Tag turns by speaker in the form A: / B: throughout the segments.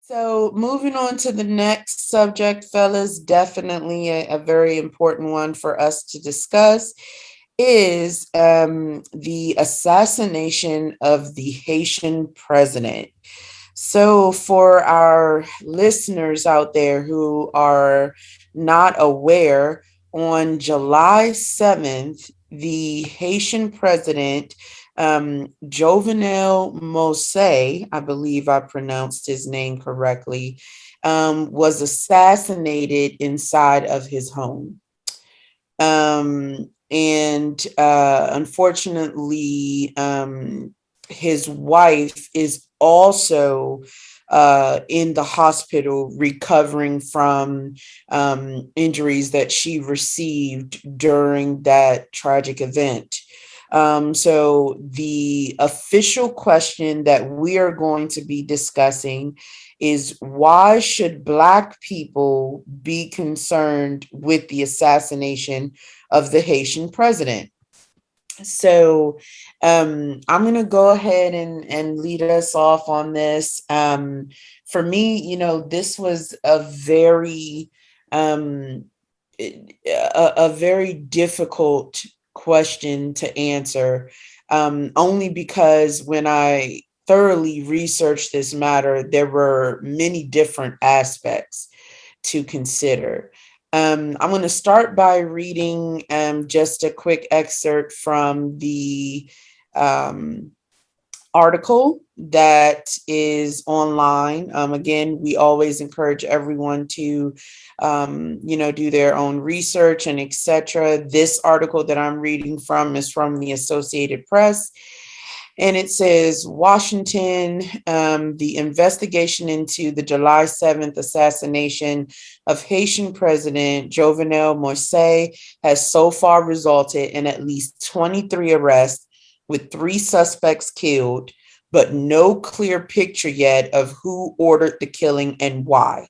A: So, moving on to the next subject, fellas, definitely a very important one for us to discuss is the assassination of the Haitian president. So, for our listeners out there who are not aware, on July 7th, the Haitian president, Jovenel Mose, I believe I pronounced his name correctly, was assassinated inside of his home. And unfortunately, his wife is also in the hospital recovering from injuries that she received during that tragic event. So, the official question that we are going to be discussing is why should Black people be concerned with the assassination of the Haitian president? So I'm going to go ahead and lead us off on this. For me, this was um, a very difficult question to answer, only because when I thoroughly researched this matter, there were many different aspects to consider. I'm going to start by reading just a quick excerpt from the um, article that is online. Again, we always encourage everyone to, do their own research and etc. This article that I'm reading from is from the Associated Press. And it says, Washington, the investigation into the July 7th assassination of Haitian President Jovenel Moise has so far resulted in at least 23 arrests, with 3 suspects killed, but no clear picture yet of who ordered the killing and why.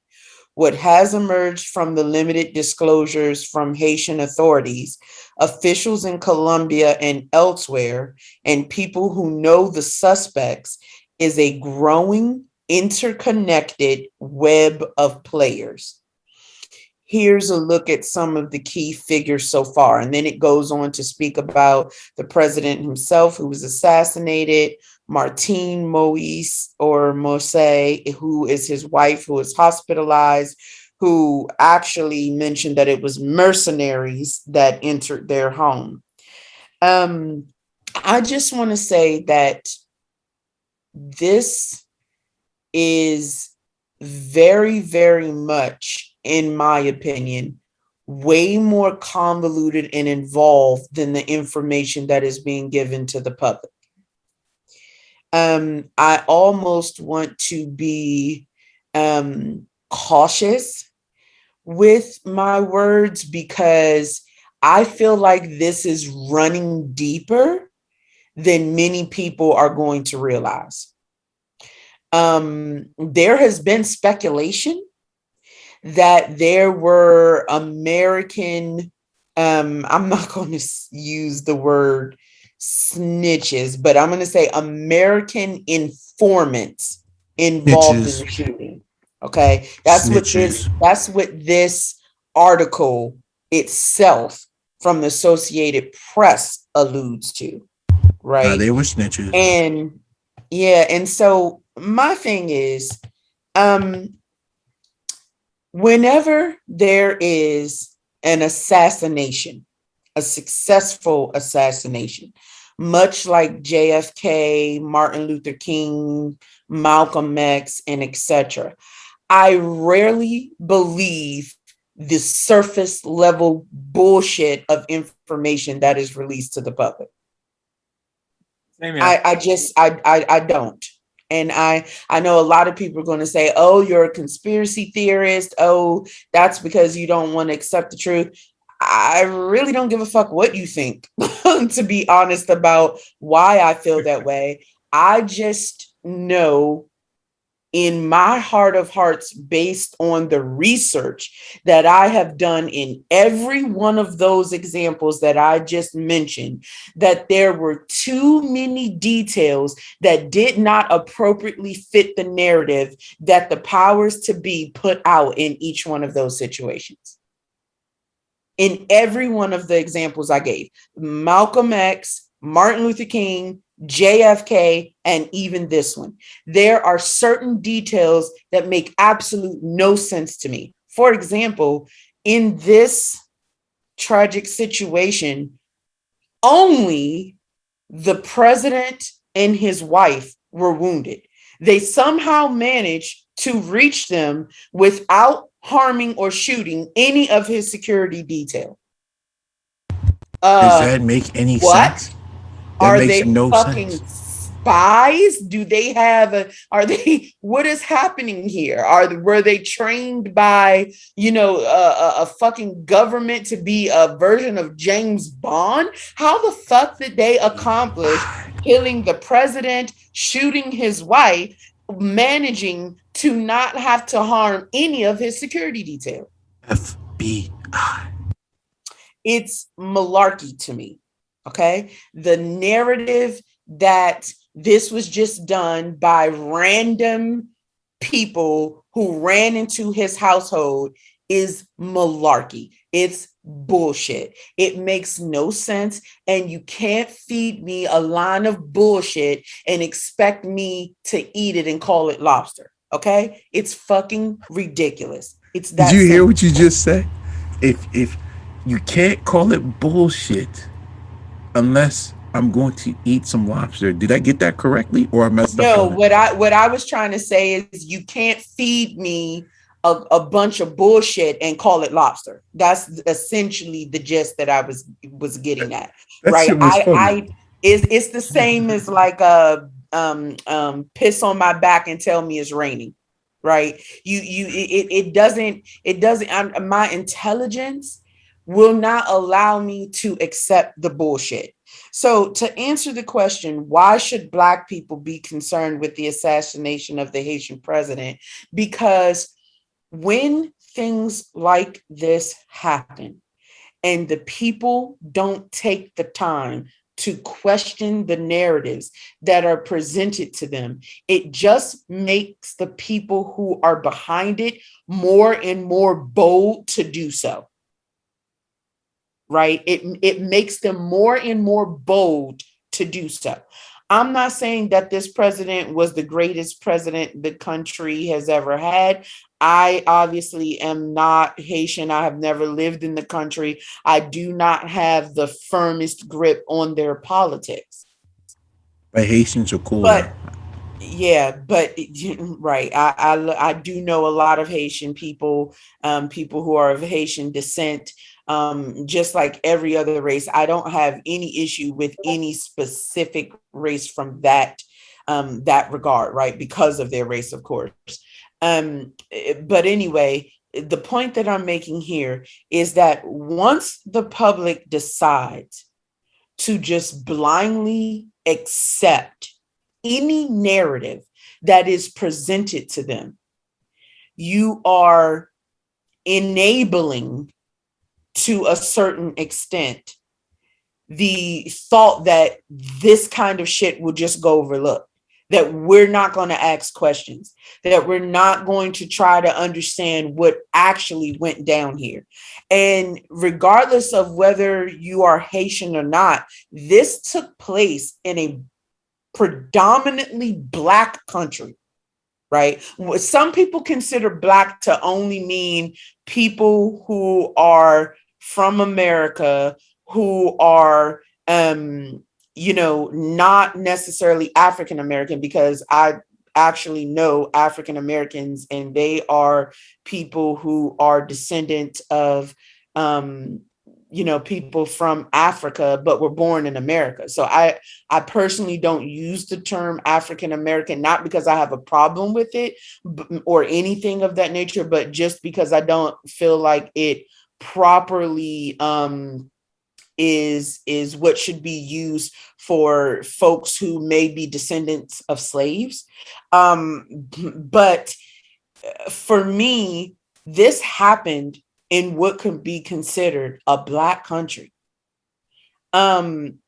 A: What has emerged from the limited disclosures from Haitian authorities, officials in Colombia and elsewhere, and people who know the suspects is a growing, interconnected web of players. Here's a look at some of the key figures so far. And then it goes on to speak about the president himself, who was assassinated, Martine Moise or Mose, who is his wife, who is hospitalized, who actually mentioned that it was mercenaries that entered their home. Um, I just want to say that this is very, very much, in my opinion, way more convoluted and involved than the information that is being given to the public. I almost want to be cautious with my words because I feel like this is running deeper than many people are going to realize. There has been speculation that there were American, I'm not going to use the word snitches, but I'm going to say American informants involved in
B: Snitches.
A: the shooting. Okay.
B: Snitches.
A: That's what this article itself from the Associated Press alludes to.
B: They
A: Right.
B: were snitches.
A: And yeah, and so my thing is, um, whenever there is an assassination, a successful assassination, much like JFK, Martin Luther King, Malcolm X, and etc., I rarely believe the surface level bullshit of information that is released to the public.
C: Same here.
A: I don't. And I know a lot of people are going to say, "Oh, you're a conspiracy theorist. Oh, that's because you don't want to accept the truth." I really don't give a fuck what you think, to be honest, about why I feel that way. I just know in my heart of hearts, based on the research that I have done in every one of those examples that I just mentioned, that there were too many details that did not appropriately fit the narrative that the powers to be put out in each one of those situations. In every one of the examples I gave, Malcolm X, Martin Luther King, JFK, and even this one, there are certain details that make absolute no sense to me. For example, in this tragic situation, only the president and his wife were wounded. They somehow managed to reach them without harming or shooting any of his security detail.
B: Does that make any
A: What?
B: sense? That
A: Are
B: makes
A: they
B: no
A: fucking
B: sense.
A: spies? Do they have are they, what is happening here? Were they trained by, a fucking government to be a version of James Bond? How the fuck did they accomplish killing the president, shooting his wife, managing to not have to harm any of his security detail?
B: FBI.
A: It's malarkey to me. Okay. The narrative that this was just done by random people who ran into his household is malarkey. It's bullshit. It makes no sense. And you can't feed me a line of bullshit and expect me to eat it and call it lobster. Okay. It's fucking ridiculous. It's
B: Did
A: that
B: you hear
A: simple.
B: what you just said? If you can't call it bullshit unless I'm going to eat some lobster. Did I get that correctly, or I messed up
A: No,
B: on it?
A: what I was trying to say is you can't feed me a bunch of bullshit and call it lobster. That's essentially the gist that I was getting at,
B: That
A: right?
B: shit was funny.
A: It's the same as like piss on my back and tell me it's raining, right? It doesn't. My intelligence will not allow me to accept the bullshit. So, to answer the question, why should Black people be concerned with the assassination of the Haitian president? Because when things like this happen and the people don't take the time to question the narratives that are presented to them, it just makes the people who are behind it more and more bold to do so, right? It makes them more and more bold to do so. I'm not saying that this president was the greatest president the country has ever had. I obviously am not Haitian. I have never lived in the country. I do not have the firmest grip on their politics.
B: But Haitians are cool though.
A: But yeah, but right. I do know a lot of Haitian people, people who are of Haitian descent. Just like every other race, I don't have any issue with any specific race from that regard, right? Because of their race, of course. But anyway, the point that I'm making here is that once the public decides to just blindly accept any narrative that is presented to them, you are enabling to a certain extent the thought that this kind of shit will just go overlooked, that we're not going to ask questions, that we're not going to try to understand what actually went down here. And regardless of whether you are Haitian or not, this took place in a predominantly Black country, right? Some people consider Black to only mean people who are from America, who are, not necessarily African American, because I actually know African Americans and they are people who are descendant of, people from Africa, but were born in America. So I personally don't use the term African American, not because I have a problem with it or anything of that nature, but just because I don't feel like it properly is what should be used for folks who may be descendants of slaves. But for me, this happened in what could be considered a Black country. And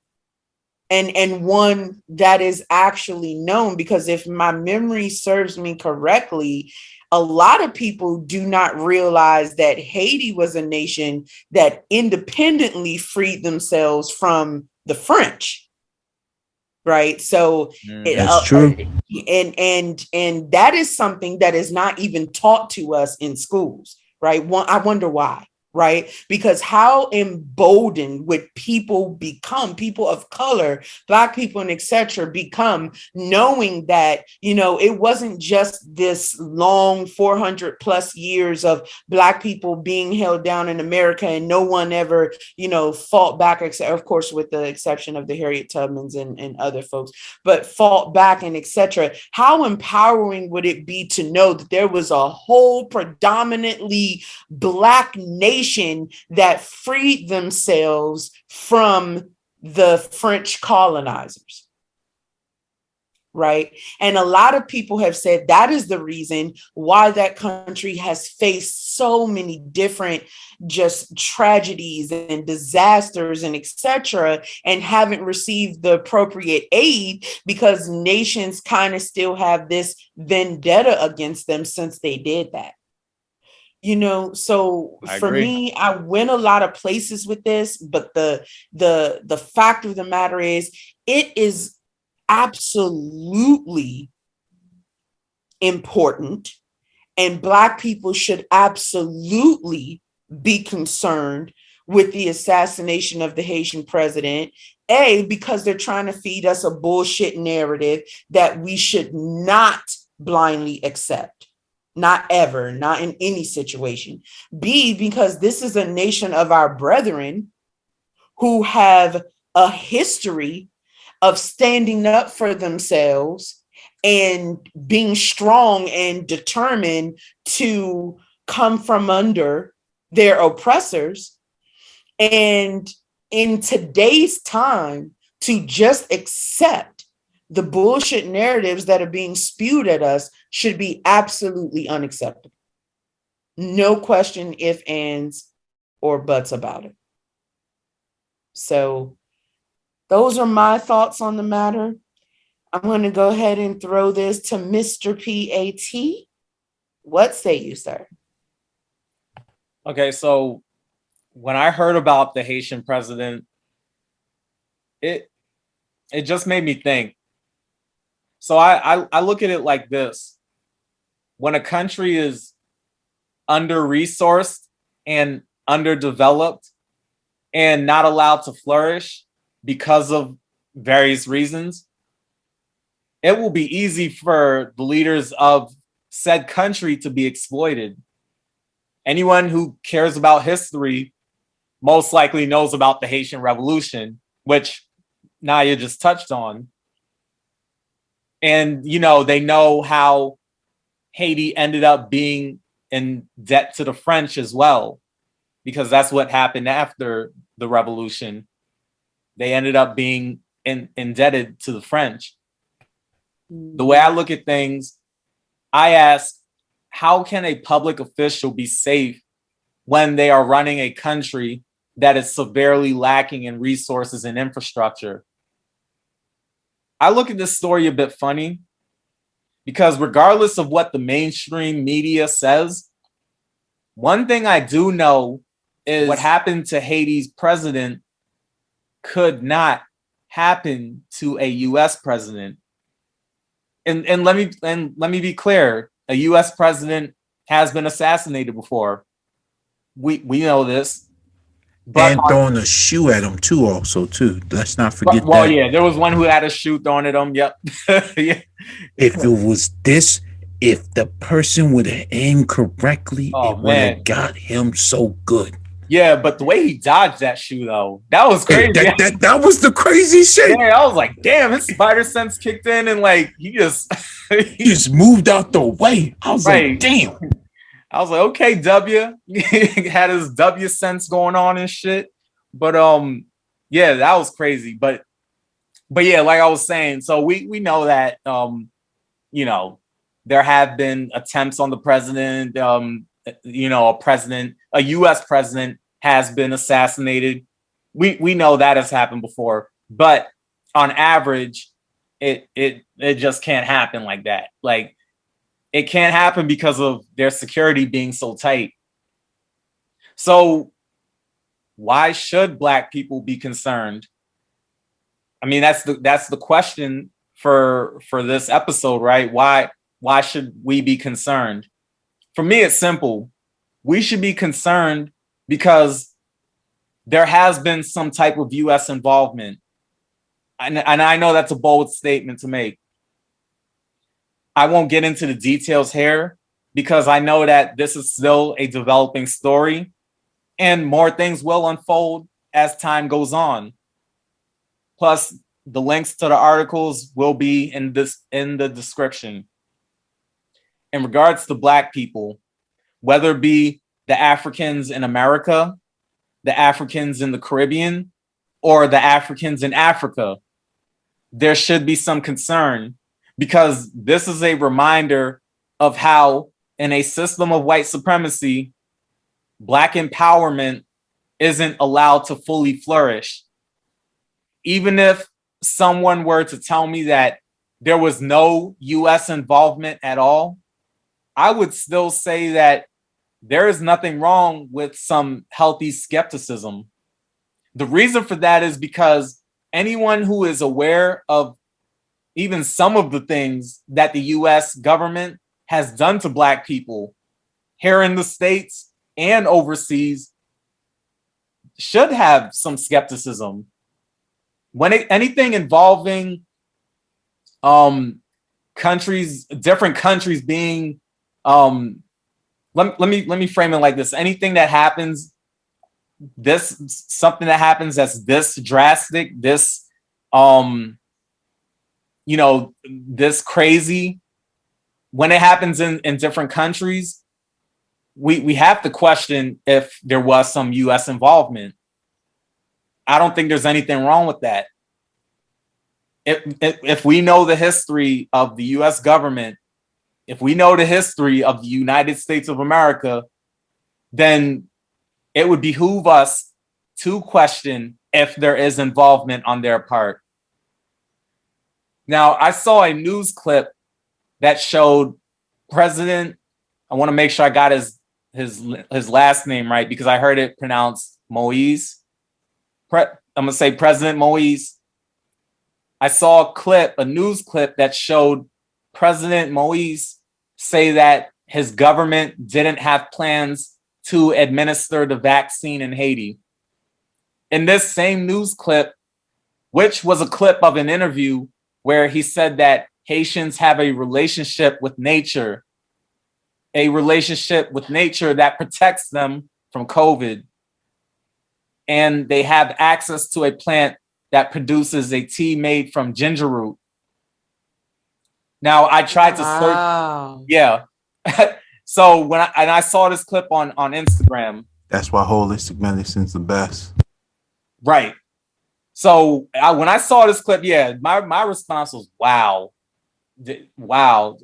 A: one that is actually known, because if my memory serves me correctly, a lot of people do not realize that Haiti was a nation that independently freed themselves from the French. Right. So
B: That's true.
A: and that is something that is not even taught to us in schools. Right. I wonder why. Right. Because how emboldened would people become, people of color, Black people and etc. become, knowing that, it wasn't just this long 400 plus years of Black people being held down in America and no one ever, fought back, except, of course, with the exception of the Harriet Tubmans and other folks, but fought back and etc. How empowering would it be to know that there was a whole predominantly Black nation that freed themselves from the French colonizers, right? And a lot of people have said that is the reason why that country has faced so many different just tragedies and disasters and etc. and haven't received the appropriate aid, because nations kind of still have this vendetta against them since they did that. So for me, I went a lot of places with this, but the fact of the matter is, it is absolutely important, and Black people should absolutely be concerned with the assassination of the Haitian president. Because they're trying to feed us a bullshit narrative that we should not blindly accept. Not ever, not in any situation. B, because this is a nation of our brethren who have a history of standing up for themselves and being strong and determined to come from under their oppressors. And in today's time, to just accept the bullshit narratives that are being spewed at us should be absolutely unacceptable. No question, if, ands, or buts about it. So those are my thoughts on the matter. I'm going to go ahead and throw this to Mr. PAT. What say you, sir?
C: Okay, so when I heard about the Haitian president, it just made me think. So I look at it like this. When a country is under-resourced and underdeveloped and not allowed to flourish because of various reasons, it will be easy for the leaders of said country to be exploited. Anyone who cares about history most likely knows about the Haitian Revolution, which Naya just touched on. And, they know how Haiti ended up being in debt to the French as well, because that's what happened after the revolution. They ended up being indebted to the French. The way I look at things, I ask, how can a public official be safe when they are running a country that is severely lacking in resources and infrastructure? I look at this story a bit funny, because regardless of what the mainstream media says, one thing I do know is what happened to Haiti's president could not happen to a U.S. president. And let me be clear, a U.S. president has been assassinated before. We know this.
B: But and throwing a shoe at him too, also too. Let's not forget
C: that. Well, yeah, there was one who had a shoe thrown at him. Yep. Yeah.
B: If it was this, if the person would have aimed correctly, it would have got him so good.
C: Yeah, but the way he dodged that shoe, though, that was crazy.
B: That was the crazy shit.
C: Yeah, I was like, damn, his spider sense kicked in, and like he just
B: moved out the way. I was like, damn.
C: I was like, okay, W. Had his W sense going on and shit. But Yeah, that was crazy. But yeah, like I was saying, so we know that you know, there have been attempts on the president. You know, a U.S. president has been assassinated. We know that has happened before, but on average, it just can't happen like that. Like it can't happen because of their security being so tight. So why should Black people be concerned? I mean, that's the question for this episode, right? Why should we be concerned? For me, it's simple. We should be concerned because there has been some type of U.S. involvement, and I know that's a bold statement to make. I won't get into the details here because I know that this is still a developing story, and more things will unfold as time goes on. Plus, the links to the articles will be in the description. In regards to Black people, whether it be the Africans in America, the Africans in the Caribbean, or the Africans in Africa, there should be some concern because this is a reminder of how, in a system of white supremacy, Black empowerment isn't allowed to fully flourish. Even if someone were to tell me that there was no US involvement at all, I would still say that there is nothing wrong with some healthy skepticism. The reason for that is because anyone who is aware of even some of the things that the US government has done to Black people here in the States and overseas should have some skepticism. When anything involving different countries being let me frame it like this. Anything that happens, something that happens that's this drastic, this this crazy, when it happens in different countries, we have to question if there was some US involvement. I don't think there's anything wrong with that. If we know the history of the US government, if we know the history of the United States of America, then it would behoove us to question if there is involvement on their part. Now, I saw a news clip that showed President, I want to make sure I got his last name right because I heard it pronounced Moise. I'm going to say President Moise. I saw a news clip that showed President Moise say that his government didn't have plans to administer the vaccine in Haiti. In this same news clip, which was a clip of an interview where he said that Haitians have a relationship with nature that protects them from COVID. And they have access to a plant that produces a tea made from ginger root. Now I tried to search. Yeah. So when I saw this clip on Instagram.
B: That's why holistic medicine's the best.
C: Right. So when I saw this clip, yeah, my response was, wow. Wow.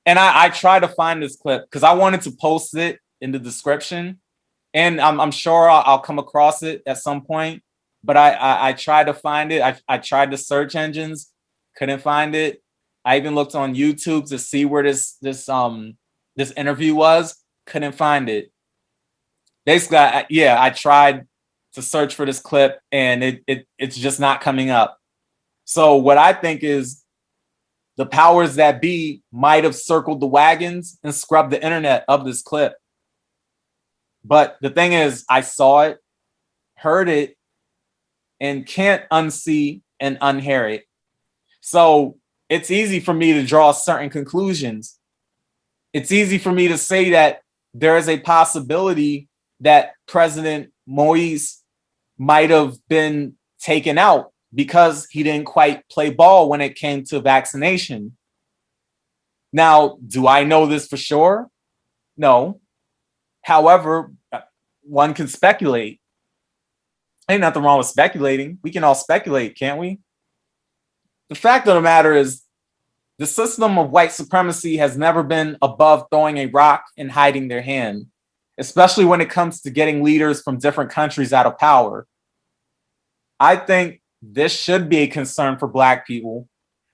C: And I tried to find this clip because I wanted to post it in the description. And I'm sure I'll come across it at some point. But I tried to find it. I tried the search engines, couldn't find it. I even looked on YouTube to see where this interview was, couldn't find it. Basically, I tried to search for this clip and it's just not coming up. So what I think is the powers that be might have circled the wagons and scrubbed the internet of this clip. But the thing is, I saw it, heard it, and can't unsee and unhear it. So it's easy for me to draw certain conclusions. It's easy for me to say that there is a possibility that President Moise might have been taken out because he didn't quite play ball when it came to vaccination. Now, do I know this for sure? No. However, one can speculate. Ain't nothing wrong with speculating. We can all speculate, can't we? The fact of the matter is, the system of white supremacy has never been above throwing a rock and hiding their hand, especially when it comes to getting leaders from different countries out of power. I think this should be a concern for Black people,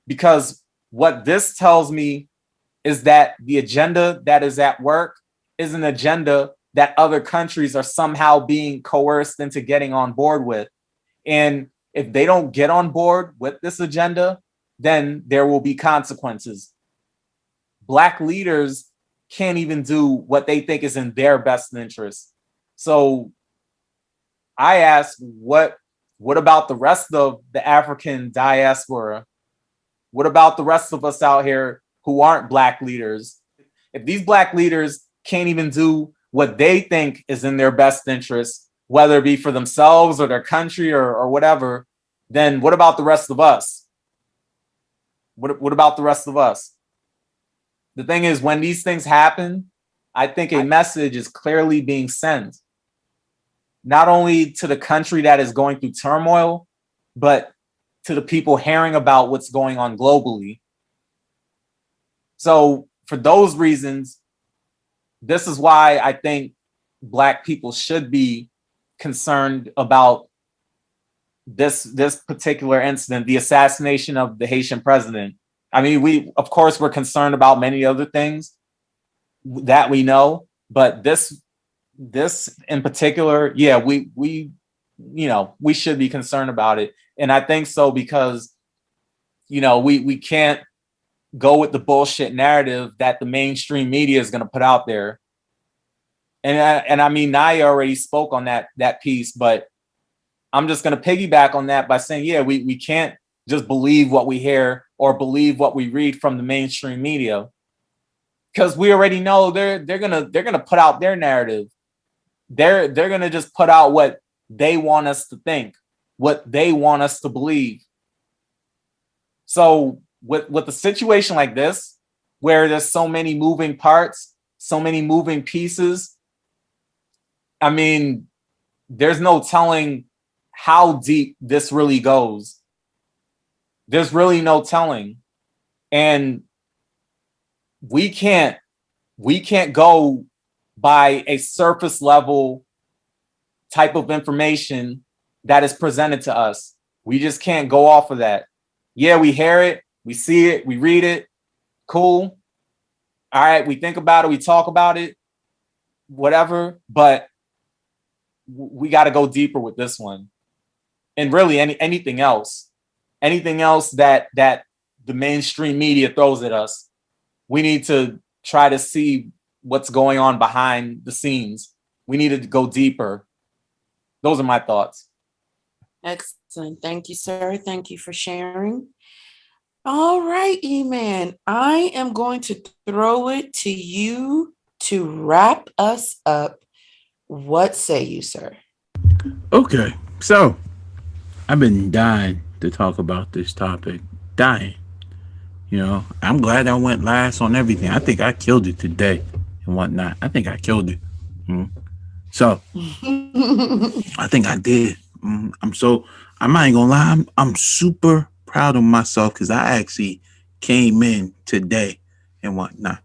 C: because what this tells me is that the agenda that is at work is an agenda that other countries are somehow being coerced into getting on board with. And if they don't get on board with this agenda, then there will be consequences. Black leaders can't even do what they think is in their best interest. So I ask, what about the rest of the African diaspora? What about the rest of us out here who aren't Black leaders? If these Black leaders can't even do what they think is in their best interest, whether it be for themselves or their country or whatever, then what about the rest of us? What about the rest of us? The thing is, when these things happen, I think a message is clearly being sent, not only to the country that is going through turmoil, but to the people hearing about what's going on globally. So for those reasons, this is why I think Black people should be concerned about this particular incident, the assassination of the Haitian president. I mean, of course we're concerned about many other things that we know, but this in particular, yeah, we should be concerned about it. And I think so because we can't go with the bullshit narrative that the mainstream media is going to put out there. And I mean, Naya already spoke on that piece, but I'm just going to piggyback on that by saying, yeah, we can't just believe what we hear or believe what we read from the mainstream media, because we already know they're gonna put out their narrative. They're gonna just put out what they want us to think, what they want us to believe. So with a situation like this, where there's so many moving parts, so many moving pieces, I mean, there's no telling how deep this really goes. There's really no telling. And we can't go by a surface level type of information that is presented to us. We just can't go off of that. Yeah, we hear it, we see it, we read it. Cool. All right, we think about it, we talk about it, whatever, but we got to go deeper with this one. And really anything else that the mainstream media throws at us, we need to try to see what's going on behind the scenes. We need to go deeper. Those are my thoughts.
A: Excellent. Thank you, sir. Thank you for sharing. All right, E-Man, I am going to throw it to you to wrap us up. What say you, sir?
B: Okay, so I've been dying to talk about this topic. Dying. I'm glad I went last on everything. I think I killed it today and whatnot. I think I killed it. So I think I did. I'm not even gonna lie. I'm super proud of myself because I actually came in today and whatnot.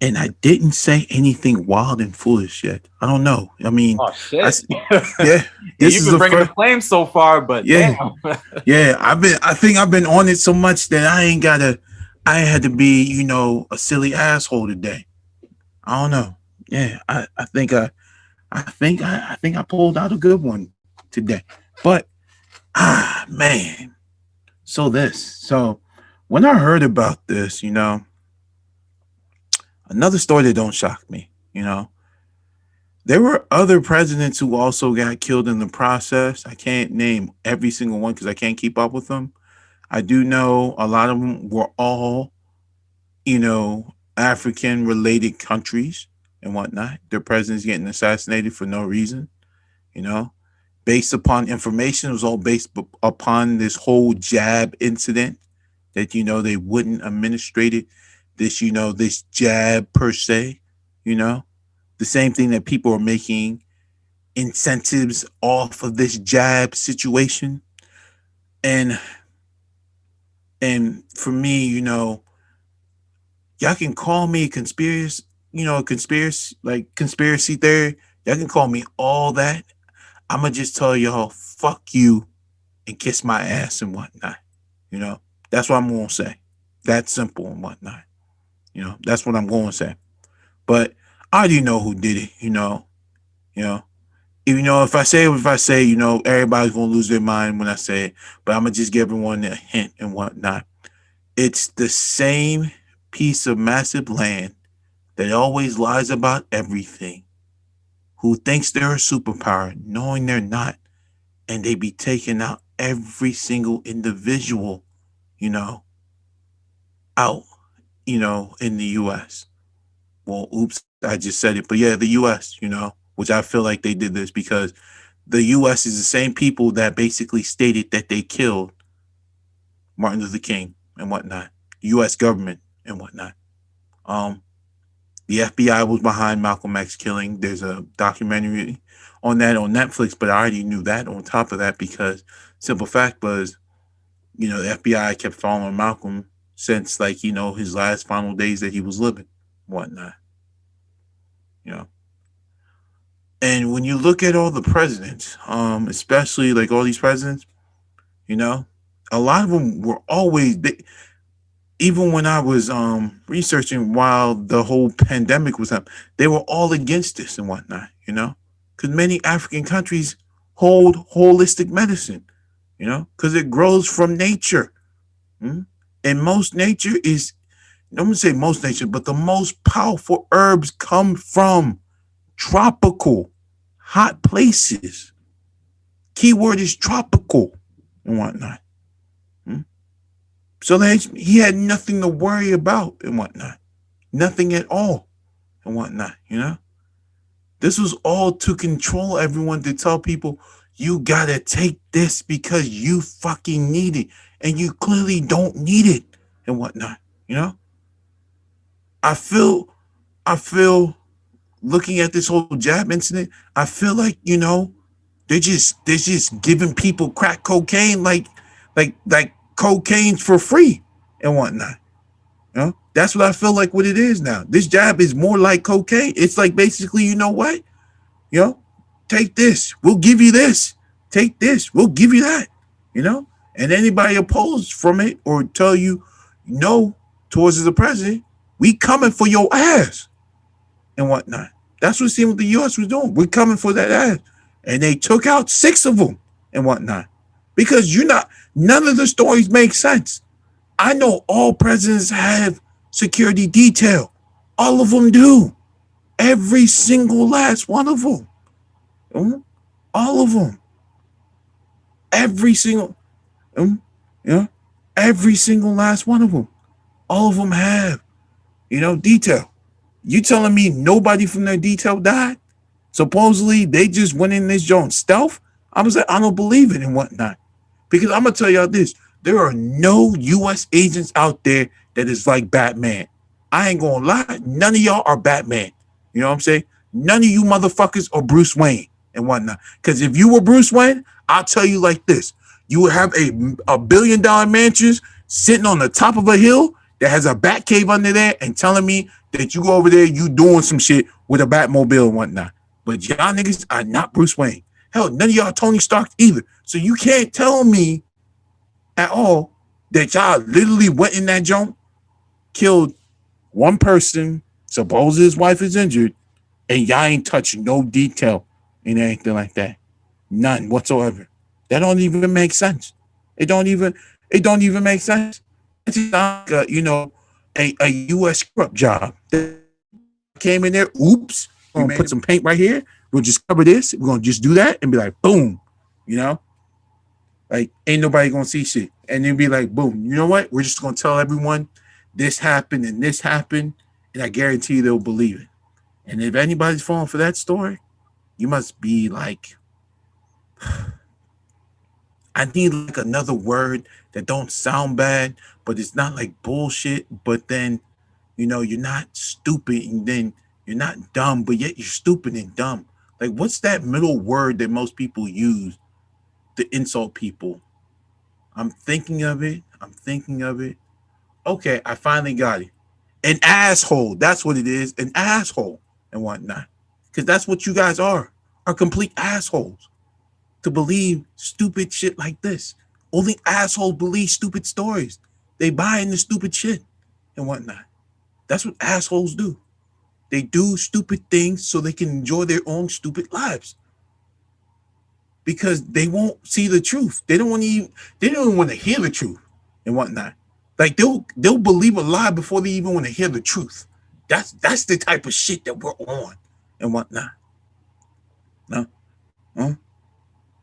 B: And I didn't say anything wild and foolish yet. I don't know. I mean,
C: oh shit.
B: Yeah, this
C: You've
B: is
C: been
B: the
C: bringing
B: first.
C: the flames so far, but
B: Yeah,
C: damn.
B: yeah. I think I've been on it so much that I ain't gotta. I had to be, a silly asshole today. I don't know. Yeah, I think I pulled out a good one today. But man. So when I heard about this, another story that don't shock me, there were other presidents who also got killed in the process. I can't name every single one because I can't keep up with them. I do know a lot of them were all, African related countries and whatnot. Their presidents getting assassinated for no reason, you know, based upon information. It was all based upon this whole jab incident that, they wouldn't administrate it. This jab per se, the same thing that people are making incentives off of this jab situation. And for me, y'all can call me a conspiracy, conspiracy theory. Y'all can call me all that. I'ma just tell y'all, fuck you and kiss my ass and whatnot. You know, that's what I'm gonna say. That's simple and whatnot. That's what I'm gonna say. But I already know who did it. You know. If I say, everybody's gonna lose their mind when I say it. But I'm gonna just give everyone a hint and whatnot. It's the same piece of massive land that always lies about everything, who thinks they're a superpower, knowing they're not, and they be taking out every single individual, you know, out, in the US. Well, oops, I just said it, but yeah, the US, which I feel like they did this because the US is the same people that basically stated that they killed Martin Luther King and whatnot, US government and whatnot. Um, the FBI was behind Malcolm X killing. There's a documentary on that on Netflix, but I already knew that on top of that because simple fact was, the FBI kept following Malcolm since like, his last final days that he was living, whatnot, you know. And when you look at all the presidents, especially like all these presidents, you know, a lot of them were always even when I was researching while the whole pandemic was up, they were all against this and whatnot. Because many African countries hold holistic medicine, because it grows from nature. Mm? And most nature is, I'm going to say most nature, but the most powerful herbs come from tropical, hot places. Keyword is tropical and whatnot. Mm? So he had nothing to worry about and whatnot. Nothing at all and whatnot. This was all to control everyone, to tell people, you gotta take this because you fucking need it. And you clearly don't need it and whatnot. You know? I feel looking at this whole jab incident, I feel like, they're just giving people crack cocaine like cocaine for free and whatnot. That's what I feel like what it is now. This jab is more like cocaine. It's like basically, you know what? You know, take this. We'll give you this. Take this. We'll give you that. You know? And anybody opposed from it or tell you no towards the president, we coming for your ass and whatnot. That's what it seemed what the US was doing. We're coming for that ass. And they took out 6 of them and whatnot. Because none of the stories make sense. I know all presidents have security detail. All of them do. Every single last one of them. All of them. Every single, um, yeah, every single last one of them. All of them have, detail. You telling me nobody from their detail died? Supposedly they just went in this joint stealth? I was like, I don't believe it and whatnot. Because I'm gonna tell y'all this: there are no U.S. agents out there that is like Batman. I ain't gonna lie, none of y'all are Batman. You know what I'm saying? None of you motherfuckers are Bruce Wayne and whatnot. Because if you were Bruce Wayne, I'll tell you like this: you would have a $1 billion mansion sitting on the top of a hill that has a bat cave under there, and telling me that you go over there, you doing some shit with a Batmobile and whatnot. But y'all niggas are not Bruce Wayne. Hell, none of y'all Tony Stark either. So you can't tell me at all that y'all literally went in that jump, killed one person, suppose his wife is injured, and y'all ain't touching no detail in anything like that. None whatsoever. That don't even make sense. It don't even make sense. That just sounds like a US script job. Came in there, oops, we're gonna put some paint right here. We'll just cover this. We're gonna just do that and be like, boom, you know, like ain't nobody gonna see shit. And then be like, boom, you know what? We're just gonna tell everyone this happened and this happened, and I guarantee you they'll believe it. And if anybody's falling for that story, you must be like, I need like another word that don't sound bad, but it's not like bullshit. But then, you're not stupid, and then you're not dumb, but yet you're stupid and dumb. Like, what's that middle word that most people use to insult people? I'm thinking of it. I'm thinking of it. Okay, I finally got it. An asshole. That's what it is. An asshole and whatnot. Because that's what you guys are complete assholes to believe stupid shit like this. Only assholes believe stupid stories. They buy into stupid shit and whatnot. That's what assholes do. They do stupid things so they can enjoy their own stupid lives because they won't see the truth. They don't want to even, they don't even want to hear the truth and whatnot. Like they'll believe a lie before they even want to hear the truth. That's the type of shit that we're on and whatnot. No, no.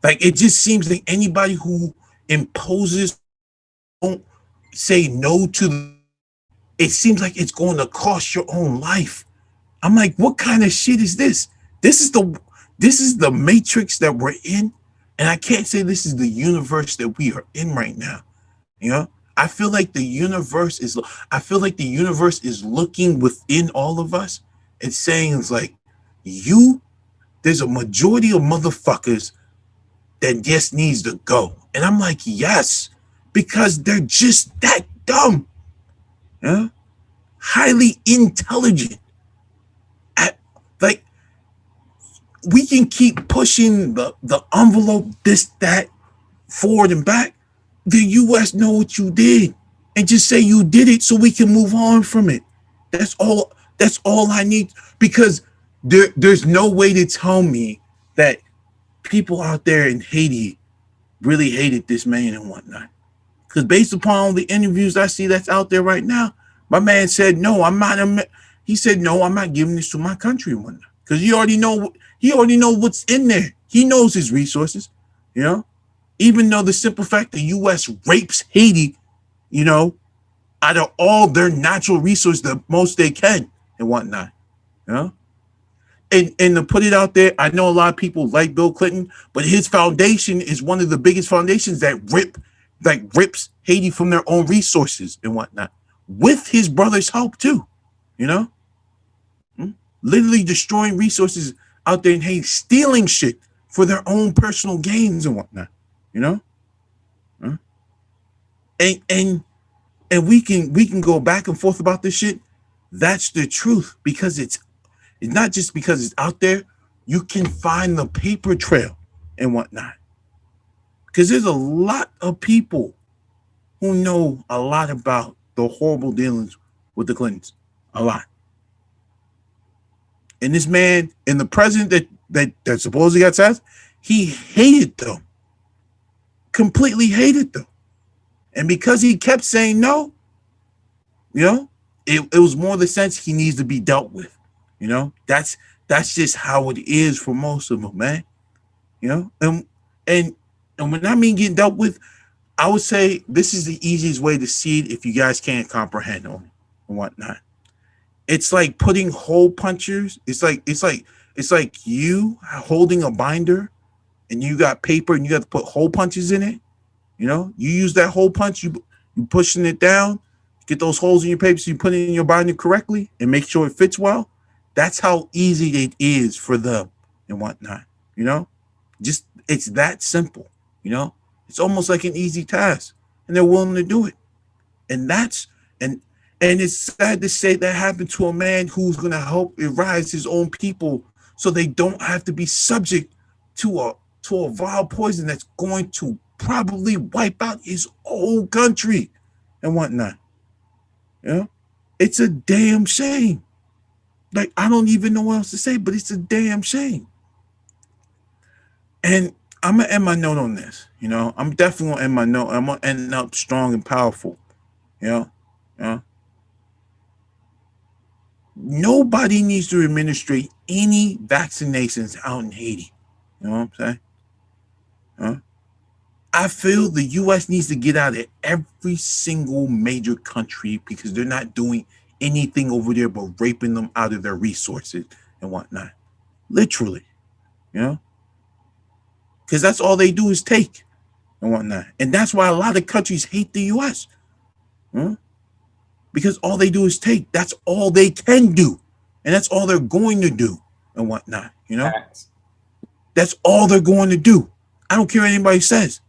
B: Like it just seems like anybody who imposes, don't say no to the, it seems like it's going to cost your own life. I'm like, what kind of shit is this? This is the this is the matrix that we're in, and I can't say this is the universe that we are in right now. You know, I feel like the universe is looking within all of us and saying it's like, you, there's a majority of motherfuckers that just needs to go. And I'm like, yes, because they're just that dumb. Yeah. Highly intelligent. At, like, we can keep pushing the envelope, this, that, forward and back. The US know what you did. And just say you did it so we can move on from it. That's all I need. Because there's no way to tell me that people out there in Haiti really hated this man and whatnot. Because based upon the interviews I see that's out there right now, my man said, no, I'm not. He said, no, I'm not giving this to my country and whatnot. Because he already know what's in there. He knows his resources, you know. Even though the simple fact the U.S. rapes Haiti, you know, out of all their natural resources, the most they can and whatnot, you know. And to put it out there, I know a lot of people like Bill Clinton, but his foundation is one of the biggest foundations that rips Haiti from their own resources and whatnot, with his brother's help too. You know, literally destroying resources out there in Haiti, stealing shit for their own personal gains and whatnot. You know, huh? And we can go back and forth about this shit. That's the truth because it's not just because it's out there. You can find the paper trail and whatnot. Because there's a lot of people who know a lot about the horrible dealings with the Clintons. A lot. And this man and the president that supposedly got sassed, he hated them. Completely hated them. And because he kept saying no, you know, it was more the sense he needs to be dealt with. You know, that's just how it is for most of them, man. You know, and and when I mean getting dealt with, I would say this is the easiest way to see it if you guys can't comprehend on it and whatnot. It's like putting hole punchers. It's like you holding a binder and you got paper and you got to put hole punches in it. You know, you use that hole punch, you pushing it down, get those holes in your paper so you put it in your binder correctly and make sure it fits well. That's how easy it is for them and whatnot. You know, just it's that simple. You know, it's almost like an easy task, and they're willing to do it. And that's and and it's sad to say that happened to a man who's going to help rise his own people, so they don't have to be subject to a vile poison that's going to probably wipe out his whole country and whatnot. You know, it's a damn shame. Like I don't even know what else to say, but it's a damn shame. And I'm gonna end my note on this. You know, I'm definitely gonna end my note. I'm gonna end up strong and powerful. You know, you know. Nobody needs to administrate any vaccinations out in Haiti. You know what I'm saying? Huh? I feel the U.S. needs to get out of every single major country because they're not doing anything over there but raping them out of their resources and whatnot. Literally, you know, because that's all they do is take and whatnot. And that's why a lot of countries hate the U.S. Huh? Because all they do is take. That's all they can do, and that's all they're going to do and whatnot. You know.
C: Facts.
B: That's all they're going to do. I don't care what anybody says.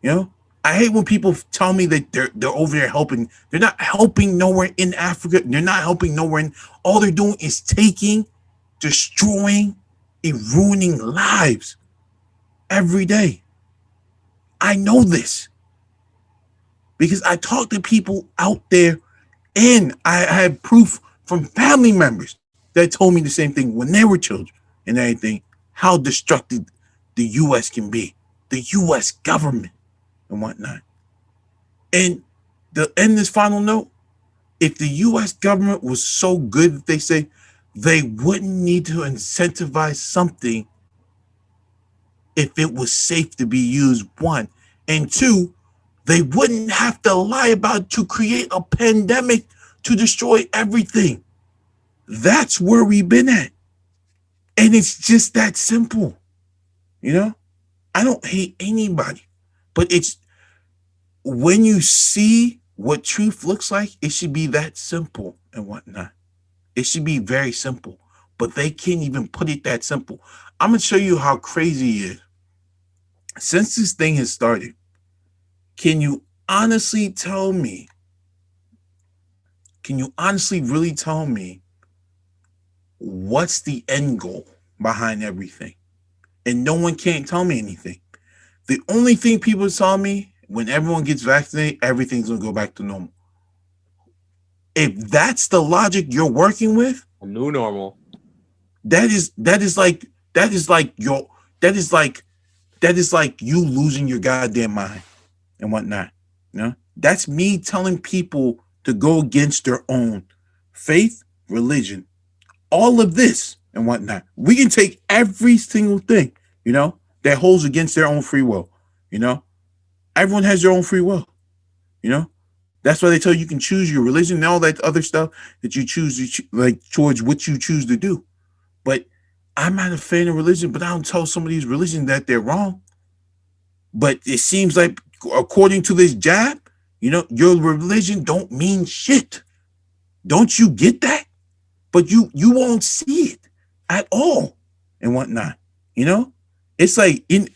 B: You know, I hate when people tell me that they're over there helping. They're not helping nowhere in Africa. They're not helping nowhere in. All they're doing is taking, destroying, and ruining lives every day. I know this because I talk to people out there, and I have proof from family members that told me the same thing when they were children and everything. How destructive the U.S. can be, the U.S. government and whatnot. And the end this final note, if the US government was so good that they say they wouldn't need to incentivize something if it was safe to be used, one. And two, they wouldn't have to lie about it to create a pandemic to destroy everything. That's where we've been at. And it's just that simple. You know? I don't hate anybody, but it's when you see what truth looks like, it should be that simple and whatnot. It should be very simple, but they can't even put it that simple. I'm gonna show you how crazy it is. Since this thing has started, can you honestly tell me? Can you honestly really tell me what's the end goal behind everything? And no one can't tell me anything. The only thing people tell me when everyone gets vaccinated, everything's gonna go back to normal. If that's the logic you're working with,
C: A new normal.
B: that is like you losing your goddamn mind and whatnot. You know, that's me telling people to go against their own faith, religion, all of this and whatnot. We can take every single thing, that holds against their own free will. You know, everyone has their own free will. You know, that's why they tell you can choose your religion and all that other stuff that you choose, like towards what you choose to do. But I'm not a fan of religion, but I don't tell some of these religions that they're wrong. But it seems like, according to this jab, your religion don't mean shit. Don't you get that? But you won't see it at all and whatnot. You know, it's like you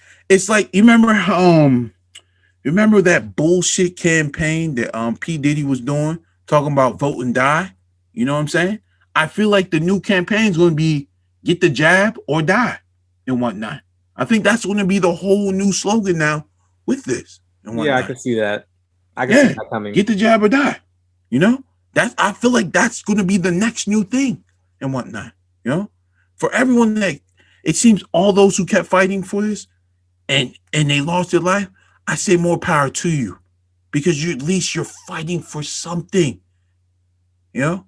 B: remember that bullshit campaign that P Diddy was doing, talking about vote and die. You know what I'm saying? I feel like the new campaign is going to be get the jab or die and whatnot. I think that's going to be the whole new slogan now with this and
C: Yeah, I
B: whatnot.
C: can see that. I can see
B: Yeah,
C: that coming.
B: get the jab or die. You know, I feel like that's going to be the next new thing and whatnot. You know, for everyone that it seems all those who kept fighting for this and they lost their life, I say more power to you because you at least you're fighting for something. You know,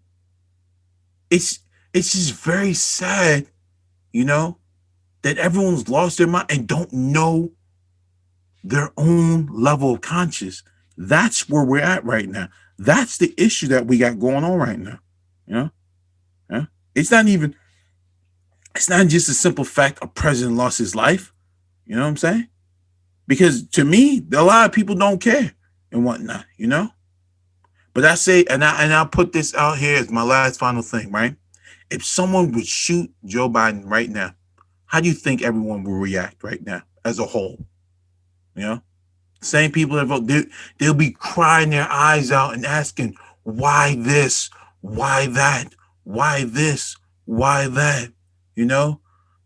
B: it's it's just very sad. You know that everyone's lost their mind and don't know their own level of conscious. That's where we're at right now. That's the issue that we got going on right now. You know, yeah. It's not even. It's not just a simple fact a president lost his life. You know what I'm saying? Because to me, a lot of people don't care and whatnot. You know. But I say, and I'll put this out here as my last final thing, right? If someone would shoot Joe Biden right now, how do you think everyone will react right now as a whole? You know, same people that vote, they'll be crying their eyes out and asking, why this? Why that? Why this? Why that? You know,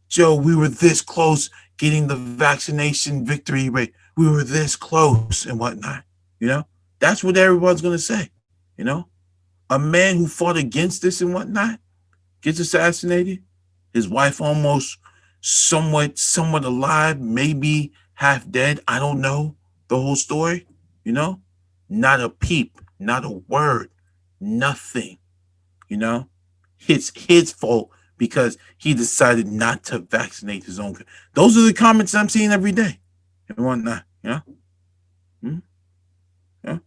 B: Joe, we were this close getting the vaccination victory rate. We were this close and whatnot. You know, that's what everyone's going to say. You know, a man who fought against this and whatnot gets assassinated. His wife almost somewhat alive, maybe half dead. I don't know the whole story. You know, not a peep, not a word, nothing. You know, it's his fault because he decided not to vaccinate his own. Those are the comments I'm seeing every day and whatnot. You know, hmm? Yeah.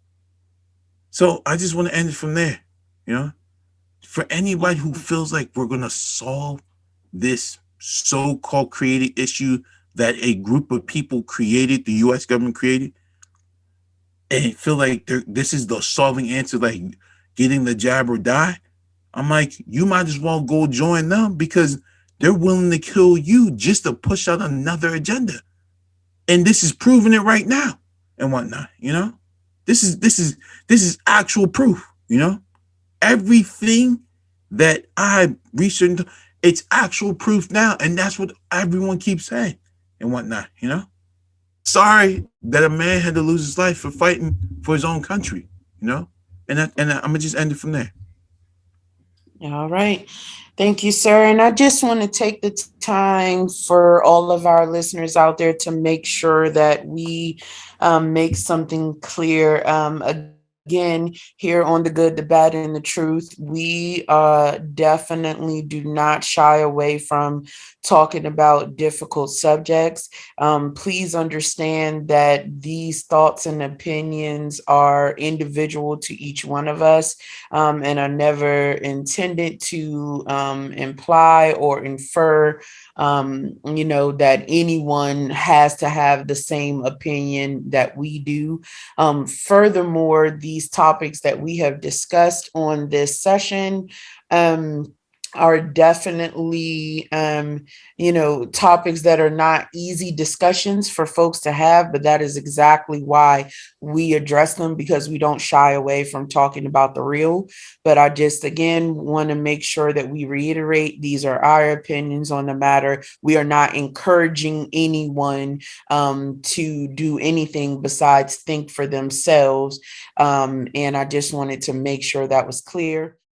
B: So I just want to end it from there. You know, for anybody who feels like we're gonna solve this so-called created issue that a group of people created, the U.S. government created, and feel like this is the solving answer, like getting the jab or die, I'm like, you might as well go join them because They're willing to kill you just to push out another agenda. And this is proving it right now and whatnot, you know? This is actual proof, you know? Everything that I researched, it's actual proof now, and that's what everyone keeps saying and whatnot, you know? Sorry that a man had to lose his life for fighting for his own country, you know? I'm gonna just end it from there.
A: All right. Thank you, sir. And I just want to take the time for all of our listeners out there to make sure that we make something clear. Again, here on The Good, the Bad, and the Truth, we definitely do not shy away from talking about difficult subjects. Please understand that these thoughts and opinions are individual to each one of us, and are never intended to imply or infer, that anyone has to have the same opinion that we do. Furthermore, these topics that we have discussed on this session, um, are definitely topics that are not easy discussions for folks to have, but that is exactly why we address them, because we don't shy away from talking about the real. But I just again want to make sure that we reiterate these are our opinions on the matter. We are not encouraging anyone to do anything besides think for themselves. And I just wanted to make sure that was clear.